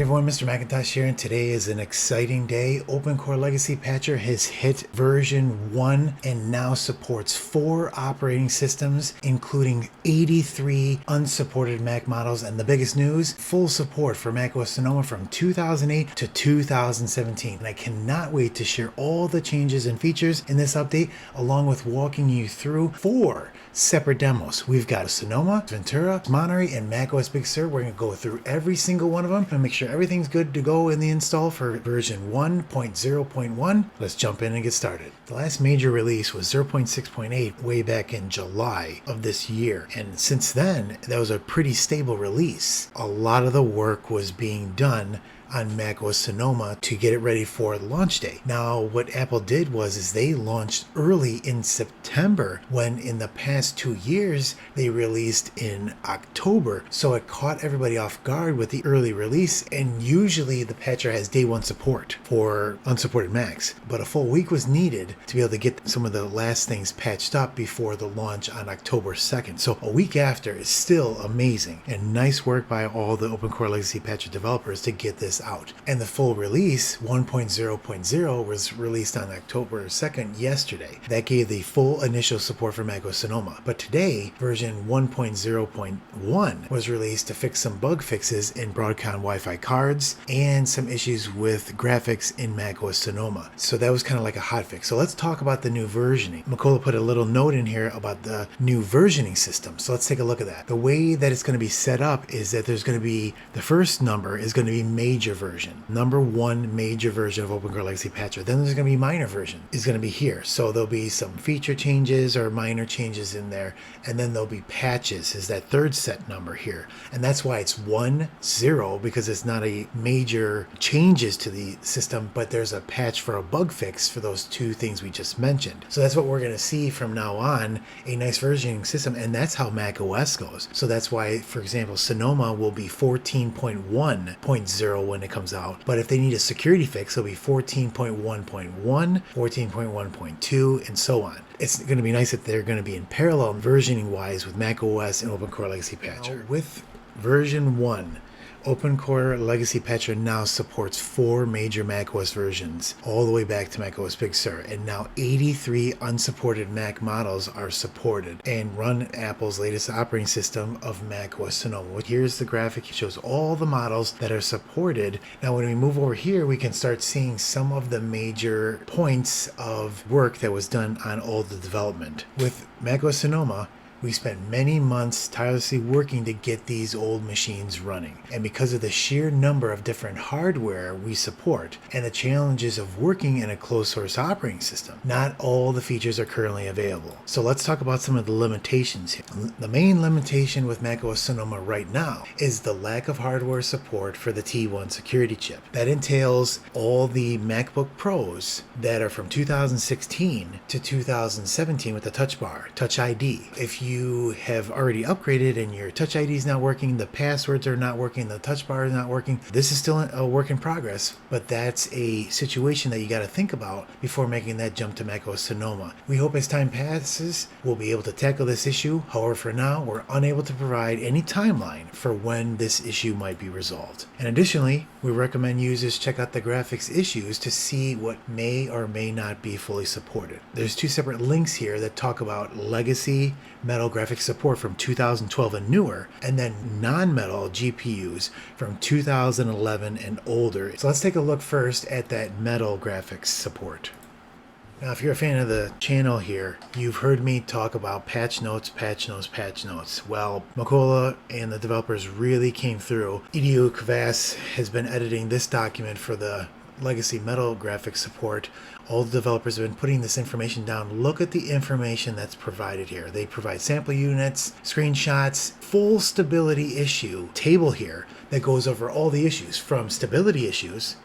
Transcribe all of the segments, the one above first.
everyone, Mr. Macintosh here, and today is an exciting day. OpenCore Legacy Patcher has hit version 1 and now supports 4 operating systems, including 83 unsupported Mac models, and the biggest news, full support for macOS Sonoma from 2008 to 2017. And I cannot wait to share all the changes and features in this update, along with walking you through 4 separate demos. We've got Sonoma, Ventura, Monterey, and macOS Big Sur. We're going to go through every single one of them and make sure everything's good to go in the install for version 1.0.1. Let's jump in and get started. The last major release was 0.6.8 way back in July of this year, and since then that was a pretty stable release. A lot of the work was being done on macOS Sonoma to get it ready for launch day. Now what Apple did was they launched early in September, when in the past 2 years they released in October, so it caught everybody off guard with the early release. And usually the patcher has day 1 support for unsupported Macs, but a full week was needed to be able to get some of the last things patched up before the launch on October 2nd. So a week after is still amazing, and nice work by all the OpenCore Legacy Patcher developers to get this out. And the full release 1.0.0 was released on October 2nd yesterday. That gave the full initial support for macOS Sonoma. But today version 1.0.1 was released to fix some bug fixes in Broadcom Wi-Fi cards and some issues with graphics in macOS Sonoma. So that was kind of like a hotfix. So let's talk about the new versioning. Makola put a little note in here about the new versioning system. So let's take a look at that. The way that it's going to be set up is that there's going to be, the first number is going to be major version, number 1 major version of OpenCore Legacy Patcher. Then there's going to be minor version is going to be here. So there'll be some feature changes or minor changes in there, and then there'll be patches is that third set number here, and that's why it's 1.0, because it's not a major changes to the system, but there's a patch for a bug fix for those 2 things we just mentioned. So that's what we're going to see from now on, a nice versioning system, and that's how macOS goes. So that's why, for example, Sonoma will be 14.1.0 when it comes out, but if they need a security fix, it'll be 14.1.1, 14.1.2, and so on. It's going to be nice that they're going to be in parallel versioning wise with macOS and OpenCore Legacy Patcher. Now, with version 1, OpenCore Legacy Patcher now supports 4 major macOS versions, all the way back to macOS Big Sur, and now 83 unsupported Mac models are supported and run Apple's latest operating system of macOS Sonoma. Here's the graphic. It shows all the models that are supported. Now when we move over here, we can start seeing some of the major points of work that was done on all the development. With macOS Sonoma, we spent many months tirelessly working to get these old machines running. And because of the sheer number of different hardware we support and the challenges of working in a closed source operating system, not all the features are currently available. So let's talk about some of the limitations here. The main limitation with macOS Sonoma right now is the lack of hardware support for the T1 security chip. That entails all the MacBook Pros that are from 2016 to 2017 with the Touch Bar, Touch ID. If you have already upgraded and your Touch ID is not working, the passwords are not working, the Touch Bar is not working, this is still a work in progress, but that's a situation that you got to think about before making that jump to macOS Sonoma. We hope as time passes, we'll be able to tackle this issue. However, for now, we're unable to provide any timeline for when this issue might be resolved. And additionally, we recommend users check out the graphics issues to see what may or may not be fully supported. There's 2 separate links here that talk about legacy metal graphics support from 2012 and newer, and then non-metal GPUs from 2011 and older. So let's take a look first at that metal graphics support. Now, if you're a fan of the channel here, you've heard me talk about patch notes, patch notes, patch notes. Well, Makola and the developers really came through. Edu Kvass has been editing this document for the legacy metal graphics support. All the developers have been putting this information down. Look at the information that's provided here. They provide sample units, screenshots, full stability issue table here that goes over all the issues, from stability issues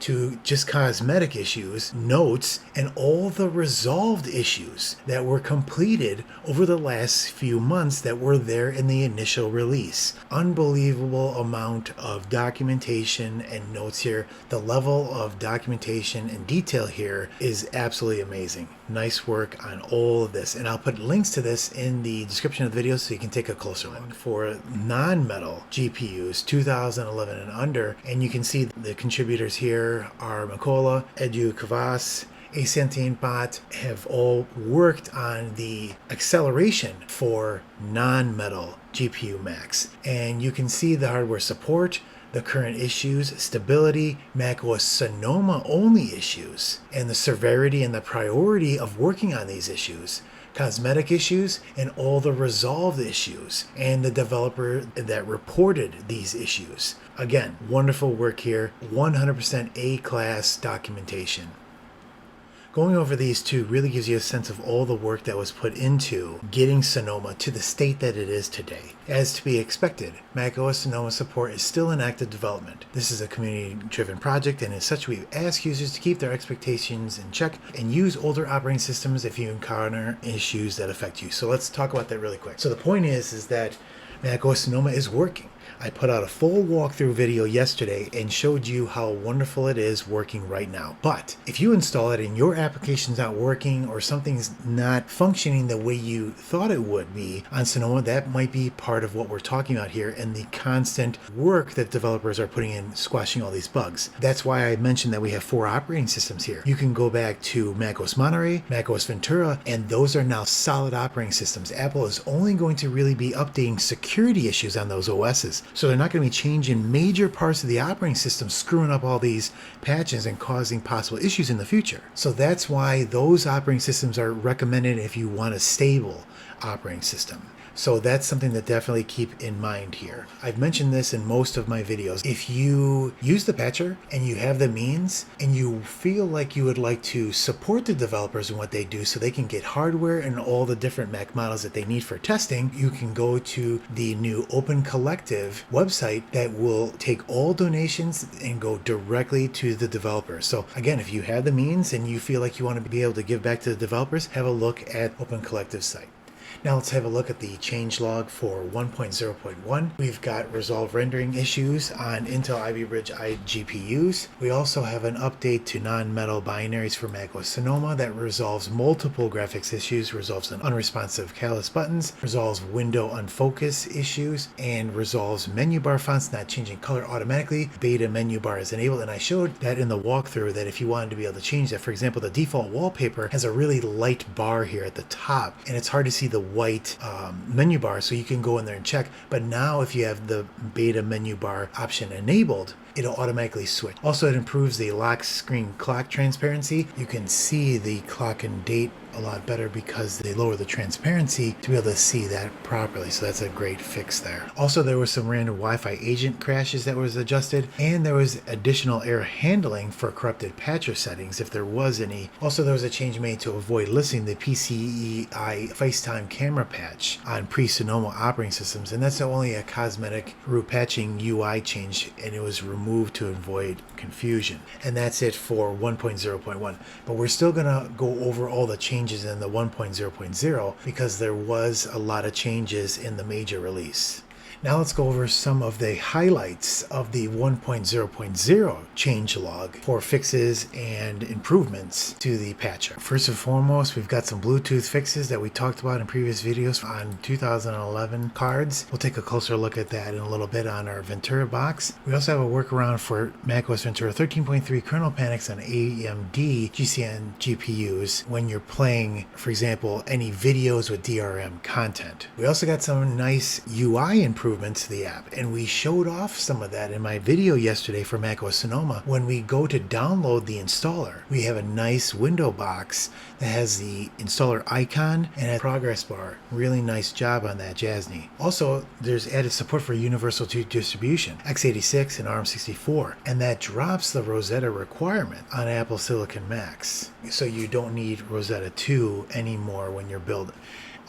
to just cosmetic issues, notes, and all the resolved issues that were completed over the last few months that were there in the initial release. Unbelievable amount of documentation and notes here. The level of documentation and detail here is absolutely amazing. Nice work on all of this. And I'll put links to this in the description of the video so you can take a closer look. For non-metal GPUs, 2011 and under, and you can see the contributors here are Macola, Edu Kavas, Ascentine Bot have all worked on the acceleration for non-metal GPU Macs. And you can see the hardware support, the current issues, stability, macOS Sonoma only issues, and the severity and the priority of working on these issues, cosmetic issues, and all the resolved issues, and the developer that reported these issues. Again, wonderful work here, 100% A-class documentation. Going over these two really gives you a sense of all the work that was put into getting Sonoma to the state that it is today. As to be expected, macOS Sonoma support is still in active development. This is a community-driven project, and as such, we ask users to keep their expectations in check and use older operating systems if you encounter issues that affect you. So let's talk about that really quick. So the point is that macOS Sonoma is working. I put out a full walkthrough video yesterday and showed you how wonderful it is working right now. But if you install it and your application's not working or something's not functioning the way you thought it would be on Sonoma, that might be part of what we're talking about here and the constant work that developers are putting in squashing all these bugs. That's why I mentioned that we have 4 operating systems here. You can go back to macOS Monterey, macOS Ventura, and those are now solid operating systems. Apple is only going to really be updating security issues on those OSs. So they're not going to be changing major parts of the operating system, screwing up all these patches and causing possible issues in the future. So that's why those operating systems are recommended if you want a stable operating system. So that's something to definitely keep in mind here. I've mentioned this in most of my videos. If you use the patcher and you have the means and you feel like you would like to support the developers in what they do so they can get hardware and all the different Mac models that they need for testing, you can go to the new Open Collective website that will take all donations and go directly to the developers. So again, if you have the means and you feel like you want to be able to give back to the developers, have a look at Open Collective's site. Now let's have a look at the changelog for 1.0.1. We've got resolved rendering issues on Intel Ivy Bridge GPUs. We also have an update to non-metal binaries for macOS Sonoma that resolves multiple graphics issues, resolves an unresponsive callus buttons, resolves window unfocus issues, and resolves menu bar fonts not changing color automatically. Beta menu bar is enabled, and I showed that in the walkthrough that if you wanted to be able to change that, for example, the default wallpaper has a really light bar here at the top, and it's hard to see the white menu bar, so you can go in there and check. But now if you have the beta menu bar option enabled, it'll automatically switch. Also, it improves the lock screen clock transparency. You can see the clock and date a lot better because they lower the transparency to be able to see that properly. So that's a great fix there. Also, there was some random Wi-Fi agent crashes that was adjusted, and there was additional error handling for corrupted patcher settings if there was any. Also, there was a change made to avoid listing the PCI FaceTime camera patch on pre-Sonoma operating systems, and that's only a cosmetic root patching UI change, and it was removed to avoid confusion. And that's it for 1.0.1. But we're still gonna go over all the changes in the 1.0.0 because there was a lot of changes in the major release. Now let's go over some of the highlights of the 1.0.0 changelog for fixes and improvements to the patcher. First and foremost, we've got some Bluetooth fixes that we talked about in previous videos on 2011 cards. We'll take a closer look at that in a little bit on our Ventura box. We also have a workaround for macOS Ventura 13.3 kernel panics on AMD GCN GPUs when you're playing, for example, any videos with DRM content. We also got some nice UI improvements to the app, and we showed off some of that in my video yesterday for macOS Sonoma. When we go to download the installer, we have a nice window box that has the installer icon and a progress bar. Really nice job on that, Jasny. Also, there's added support for Universal 2 distribution, x86 and ARM64, and that drops the Rosetta requirement on Apple Silicon Macs. So you don't need Rosetta 2 anymore when you're building.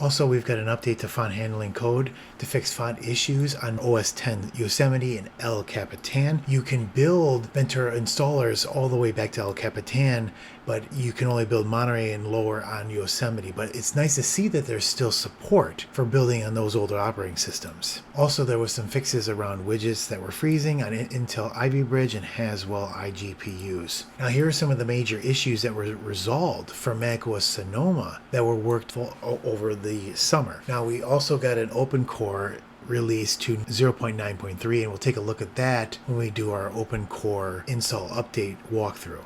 Also, we've got an update to font handling code to fix font issues on OS X Yosemite and El Capitan. You can build Ventura installers all the way back to El Capitan but you can only build Monterey and lower on Yosemite. But it's nice to see that there's still support for building on those older operating systems. Also, there was some fixes around widgets that were freezing on Intel Ivy Bridge and Haswell iGPUs. Now here are some of the major issues that were resolved for macOS Sonoma that were worked over the summer. Now we also got an OpenCore release to 0.9.3, and we'll take a look at that when we do our OpenCore install update walkthrough.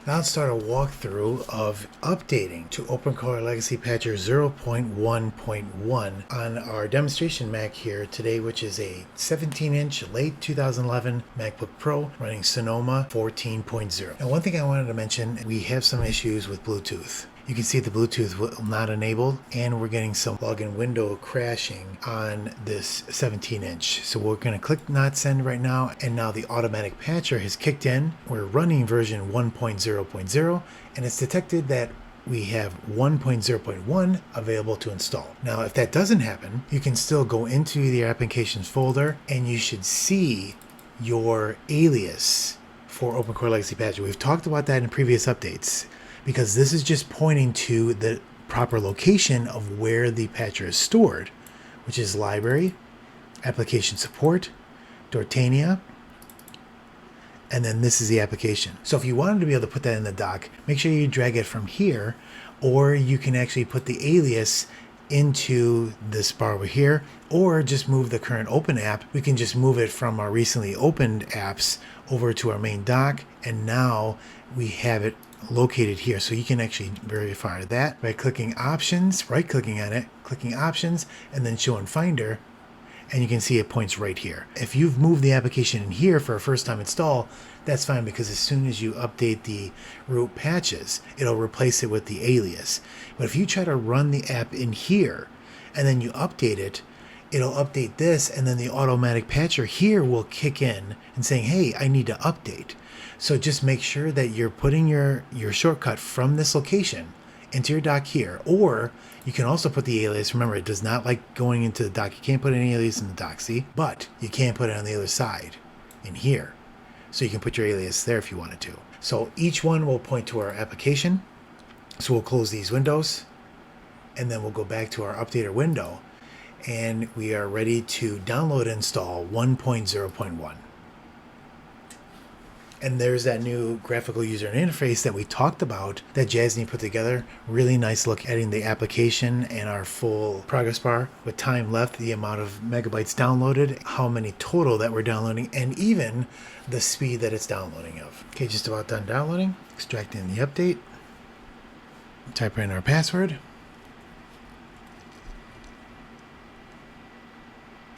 Now let's start a walkthrough of updating to OpenCore Legacy Patcher 0.1.1 on our demonstration Mac here today, which is a 17-inch late 2011 MacBook Pro running Sonoma 14.0. Now one thing I wanted to mention, we have some issues with Bluetooth. You can see the Bluetooth will not enabled, and we're getting some login window crashing on this 17-inch. So we're going to click not send right now, and now the automatic patcher has kicked in. We're running version 1.0.0, and it's detected that we have 1.0.1 available to install. Now, if that doesn't happen, you can still go into the applications folder, and you should see your alias for OpenCore Legacy Patcher. We've talked about that in previous updates, because this is just pointing to the proper location of where the patcher is stored, which is Library, Application Support, Dortainia, and then this is the application. So if you wanted to be able to put that in the dock, make sure you drag it from here, or you can actually put the alias into this bar over here, or just move the current open app. We can just move it from our recently opened apps over to our main dock, and now we have it located here. So you can actually verify that by clicking options, right clicking on it, clicking options, and then show in Finder, and you can see it points right here. If you've moved the application in here for a first time install, that's fine, because as soon as you update the root patches, it'll replace it with the alias. But if you try to run the app in here and then you update it, it'll update this, and then the automatic patcher here will kick in and saying, hey, I need to update. So just make sure that you're putting your shortcut from this location into your dock here, or you can also put the alias. Remember, it does not like going into the dock. You can't put any alias in the dock, see? But you can put it on the other side in here. So you can put your alias there if you wanted to. So each one will point to our application. So we'll close these windows, and then we'll go back to our updater window, and we are ready to download and install 1.0.1. And there's that new graphical user interface that we talked about that Jasny put together. Really nice look, adding the application and our full progress bar with time left, the amount of megabytes downloaded, how many total that we're downloading, and even the speed that it's downloading of. Okay, just about done downloading. Extracting the update. Type in our password.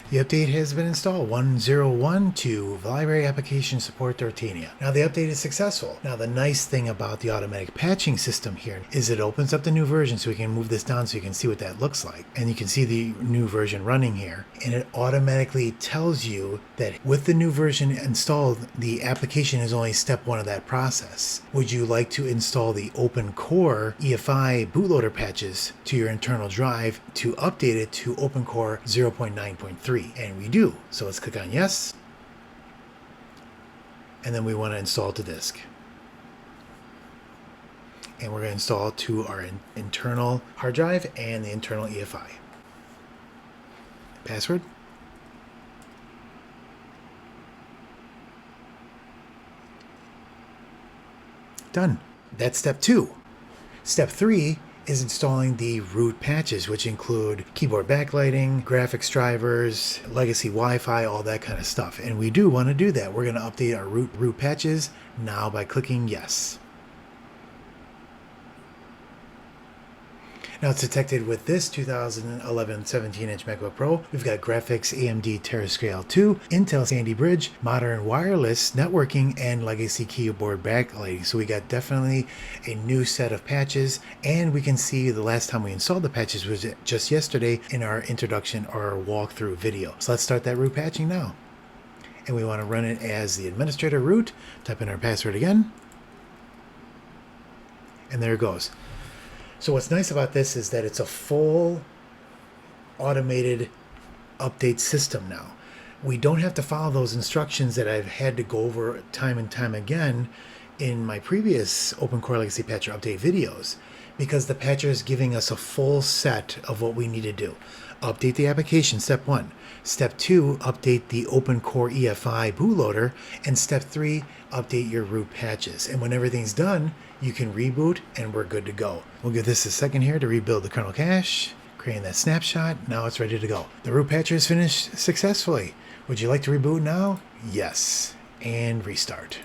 The update has been installed, 1.0.1 to Library Application Support Dortainia. Now the update is successful. Now the nice thing about the automatic patching system here is it opens up the new version, so we can move this down so you can see what that looks like. And you can see the new version running here. And it automatically tells you that with the new version installed, the application is only step one of that process. Would you like to install the OpenCore EFI bootloader patches to your internal drive to update it to OpenCore 0.9.3? And we do. So let's click on yes. And then we want to install to disk. And we're going to install to our internal hard drive and the internal EFI. Password. Done. That's step 2. Step 3 is installing the root patches, which include keyboard backlighting, graphics drivers, legacy Wi-Fi, all that kind of stuff. And we do want to do that. We're going to update our root patches now by clicking yes. Now it's detected with this 2011 17-inch MacBook Pro. We've got graphics AMD Terascale 2, Intel Sandy Bridge, modern wireless networking, and legacy keyboard backlighting. So we got definitely a new set of patches, and we can see the last time we installed the patches was just yesterday in our introduction or walkthrough video. So let's start that root patching now. And we want to run it as the administrator root. Type in our password again. And there it goes. So what's nice about this is that it's a full automated update system now. We don't have to follow those instructions that I've had to go over time and time again in my previous OpenCore Legacy Patcher update videos, because the patcher is giving us a full set of what we need to do. Update the application, step 1. Step 2, update the OpenCore EFI bootloader. And step 3, update your root patches. And when everything's done, you can reboot and we're good to go. We'll give this a second here to rebuild the kernel cache, creating that snapshot. Now it's ready to go. The root patcher is finished successfully. Would you like to reboot now? Yes. And restart.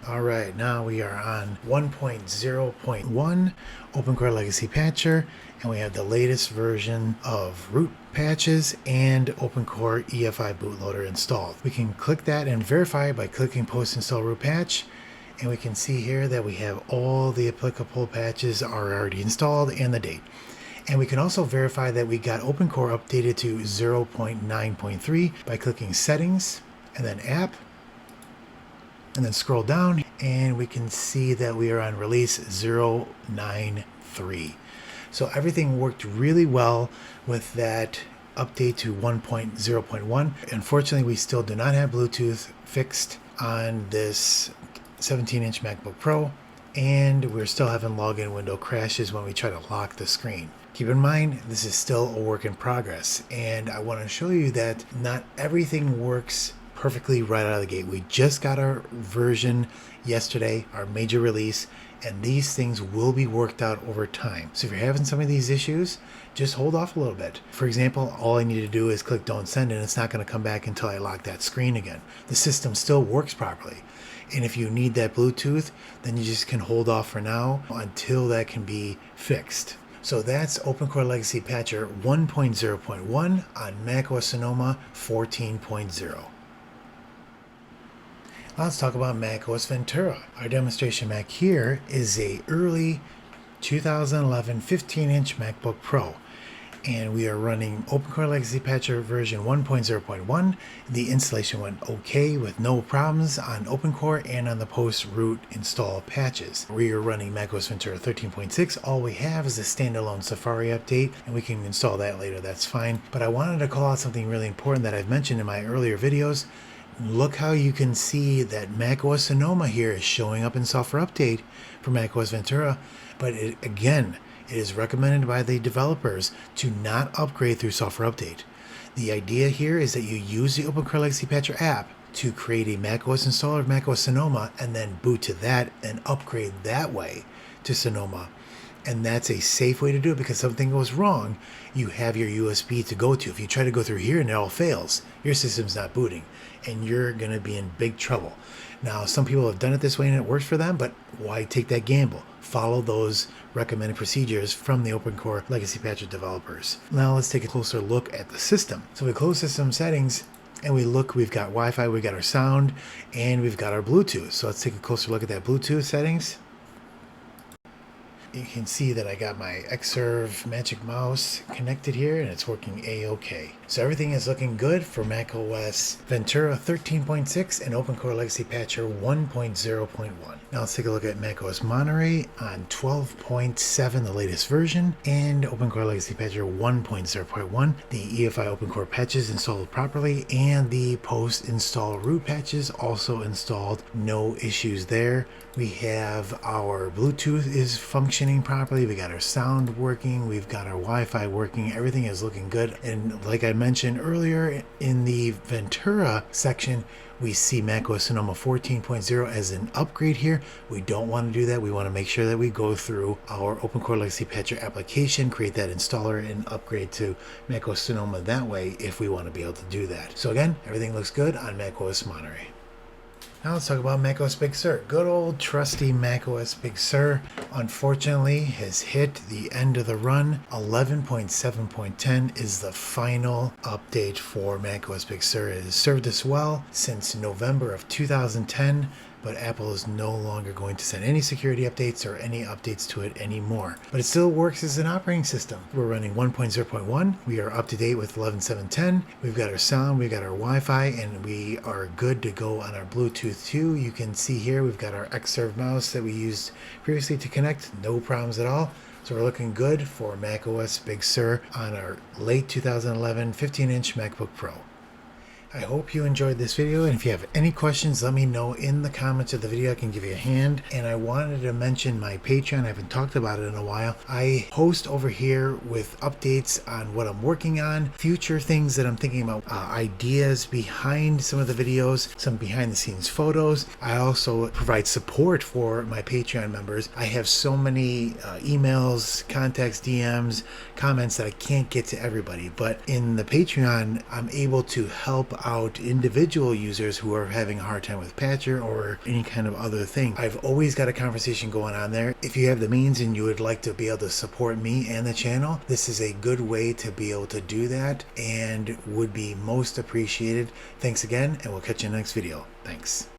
Alright, now we are on 1.0.1 OpenCore Legacy Patcher, and we have the latest version of root patches and OpenCore EFI bootloader installed. We can click that and verify by clicking post install root patch, and we can see here that we have all the applicable patches are already installed and the date. And we can also verify that we got OpenCore updated to 0.9.3 by clicking settings and then app, and then scroll down and we can see that we are on release 0.9.3. So everything worked really well with that update to 1.0.1. Unfortunately, we still do not have Bluetooth fixed on this 17-inch MacBook Pro, and we're still having login window crashes when we try to lock the screen. Keep in mind, this is still a work in progress, and I want to show you that not everything works perfectly right out of the gate. We just got our version yesterday, our major release, and these things will be worked out over time. So if you're having some of these issues, just hold off a little bit. For example, all I need to do is click don't send, and it's not going to come back until I lock that screen again. The system still works properly. And if you need that Bluetooth, then you just can hold off for now until that can be fixed. So that's OpenCore Legacy Patcher 1.0.1 on macOS Sonoma 14.0. Let's talk about macOS Ventura. Our demonstration Mac here is a early 2011 15-inch MacBook Pro, and we are running OpenCore Legacy Patcher version 1.0.1. The installation went okay with no problems on OpenCore and on the post-root install patches. We are running macOS Ventura 13.6. All we have is a standalone Safari update, and we can install that later, that's fine. But I wanted to call out something really important that I've mentioned in my earlier videos. Look how you can see that macOS Sonoma here is showing up in software update for macOS Ventura, but again, it is recommended by the developers to not upgrade through software update. The idea here is that you use the OpenCore Legacy Patcher app to create a macOS installer of macOS Sonoma and then boot to that and upgrade that way to Sonoma. And that's a safe way to do it, because if something goes wrong, you have your USB to go to. If you try to go through here and it all fails, your system's not booting and you're going to be in big trouble. Now, some people have done it this way and it works for them, but why take that gamble? Follow those recommended procedures from the OpenCore Legacy Patcher developers. Now let's take a closer look at the system. So we close system settings and we look, we've got Wi-Fi, we've got our sound, and we've got our Bluetooth. So let's take a closer look at that Bluetooth settings. You can see that I got my Xserve Magic Mouse connected here and it's working a-okay. So everything is looking good for macOS Ventura 13.6 and OpenCore Legacy Patcher 1.0.1. Now let's take a look at macOS Monterey on 12.7, the latest version, and OpenCore Legacy Patcher 1.0.1. The EFI OpenCore patches installed properly and the post-install root patches also installed. No issues there. We have our Bluetooth is functioning properly. We got our sound working. We've got our Wi-Fi working. Everything is looking good. And like I mentioned earlier in the Ventura section, we see macOS Sonoma 14.0 as an upgrade here. We don't want to do that. We want to make sure that we go through our OpenCore Legacy Patcher application, create that installer, and upgrade to macOS Sonoma that way if we want to be able to do that. So again, everything looks good on macOS Monterey. Now let's talk about macOS Big Sur. Good old trusty macOS Big Sur, unfortunately, has hit the end of the run. 11.7.10 is the final update for macOS Big Sur. It has served us well since November of 2010, but Apple is no longer going to send any security updates or any updates to it anymore. But it still works as an operating system. We're running 1.0.1. We are up to date with 11.7.10. We've got our sound, we've got our Wi-Fi, and we are good to go on our Bluetooth too. You can see here we've got our Xserve mouse that we used previously to connect. No problems at all. So we're looking good for macOS Big Sur on our late 2011 15-inch MacBook Pro. I hope you enjoyed this video, and if you have any questions, let me know in the comments of the video. I can give you a hand. And I wanted to mention my Patreon. I haven't talked about it in a while. I post over here with updates on what I'm working on, future things that I'm thinking about, ideas behind some of the videos, some behind the scenes photos. I also provide support for my Patreon members. I have so many emails, contacts, DMs, comments that I can't get to everybody, but in the Patreon I'm able to help out individual users who are having a hard time with Patcher or any kind of other thing. I've always got a conversation going on there. If you have the means and you would like to be able to support me and the channel, this is a good way to be able to do that and would be most appreciated. Thanks again, and we'll catch you in the next video. Thanks.